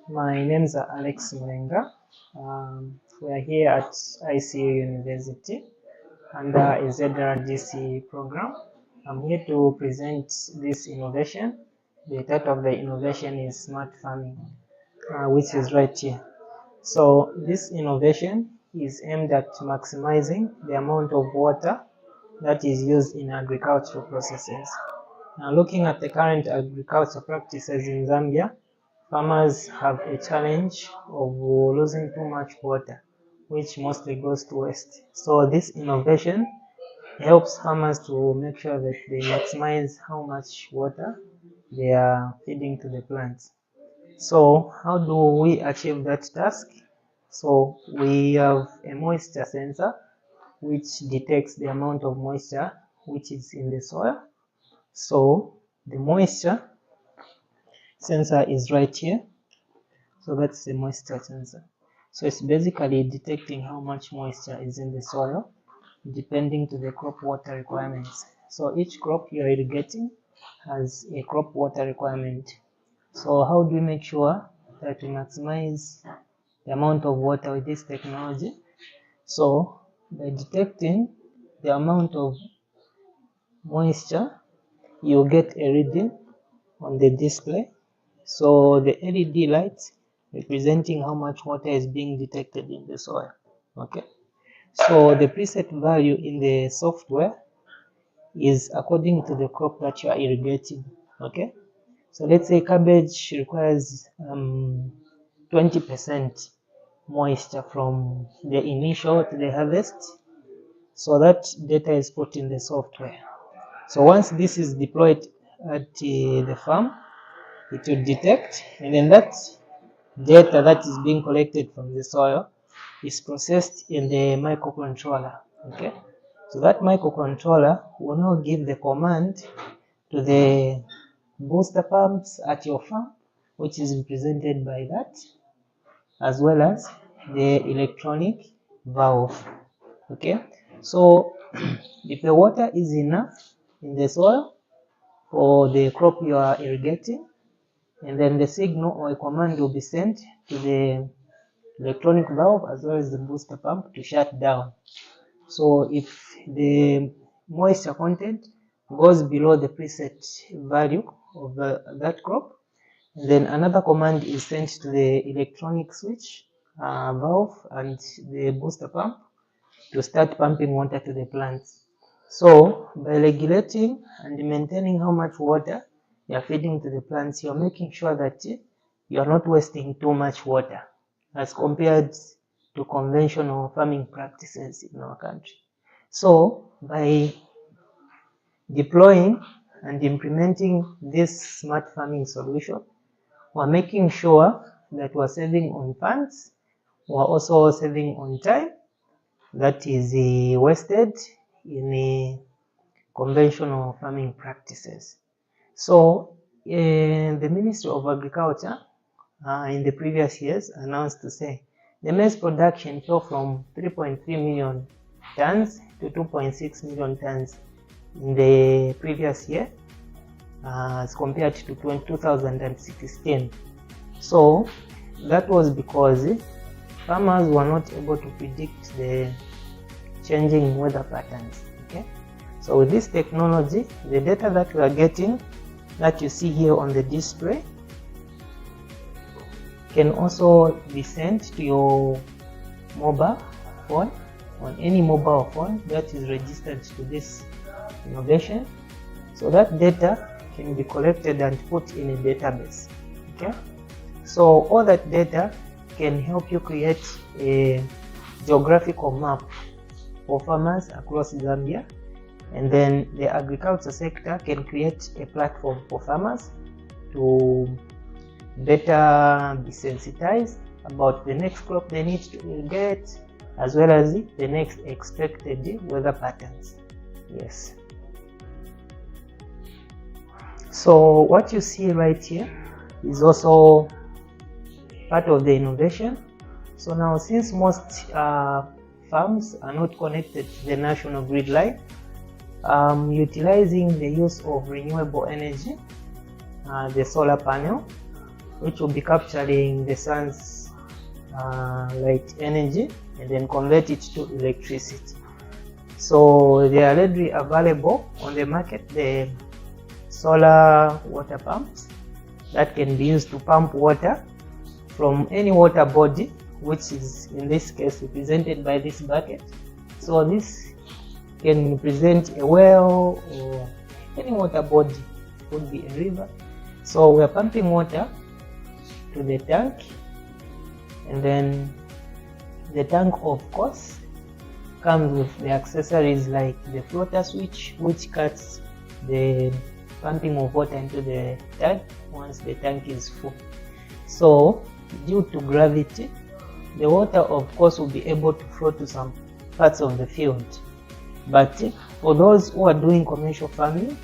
My name is Alex Mulenga. We are here at ICU University under a ZRDC program. I'm here to present this innovation. The title of the innovation is Smart Farming, which is right here. So this innovation is aimed at maximizing the amount of water that is used in agricultural processes. Now, looking at the current agricultural practices in Zambia, farmers have a challenge of losing too much water, which mostly goes to waste. So this innovation helps farmers to make sure that they maximize how much water they are feeding to the plants. So how do we achieve that task? So we have a moisture sensor which detects the amount of moisture which is in the soil. So the moisture sensor is right here. So that's the moisture sensor. So it's basically detecting how much moisture is in the soil depending to the crop water requirements. So each crop you're irrigating has a crop water requirement. So how do we make sure that we maximize the amount of water with this technology? So by detecting the amount of moisture, you get a reading on the display. So the LED lights representing how much water is being detected in the soil. Okay. So the preset value in the software is according to the crop that you are irrigating. Okay. So let's say cabbage requires 20% moisture from the initial to the harvest. So that data is put in the software. So once this is deployed at the farm, it will detect, and then that data that is being collected from the soil is processed in the microcontroller. Okay, so that microcontroller will now give the command to the booster pumps at your farm, which is represented by that, as well as the electronic valve. Okay, so if the water is enough in the soil for the crop you are irrigating, and then the signal or a command will be sent to the electronic valve as well as the booster pump to shut down. So if the moisture content goes below the preset value of that crop, and then another command is sent to the electronic switch valve and the booster pump to start pumping water to the plants. So by regulating and maintaining how much water you are feeding to the plants, you're making sure that you are not wasting too much water as compared to conventional farming practices in our country. So by deploying and implementing this smart farming solution, we're making sure that we're saving on funds, we're also saving on time that is wasted in conventional farming practices. So the Ministry of Agriculture in the previous years announced to say the maize production fell from 3.3 million tons to 2.6 million tons in the previous year as compared to 2016. So that was because farmers were not able to predict the changing weather patterns. Okay, so with this technology, the data that we are getting that you see here on the display can also be sent to your mobile phone, on any mobile phone that is registered to this innovation. So that data can be collected and put in a database. Okay, so all that data can help you create a geographical map for farmers across Zambia, and then the agriculture sector can create a platform for farmers to better be sensitized about the next crop they need to irrigate, as well as the next expected weather patterns. Yes. So what you see right here is also part of the innovation. So now, since most farms are not connected to the national grid line, utilizing the use of renewable energy, the solar panel, which will be capturing the sun's light energy and then convert it to electricity. So they are already available on the market, the solar water pumps that can be used to pump water from any water body, which is in this case represented by this bucket. So this can represent a well or any water body, could be a river. So we are pumping water to the tank, and then the tank of course comes with the accessories like the floater switch, which cuts the pumping of water into the tank once the tank is full. So due to gravity, the water of course will be able to flow to some parts of the field. But for those who are doing commercial farming,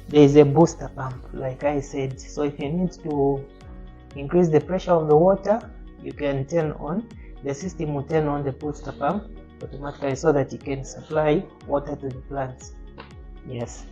there is a booster pump, like I said. So if you need to increase the pressure of the water, you can turn on, the system will turn on the booster pump automatically so that you can supply water to the plants. Yes.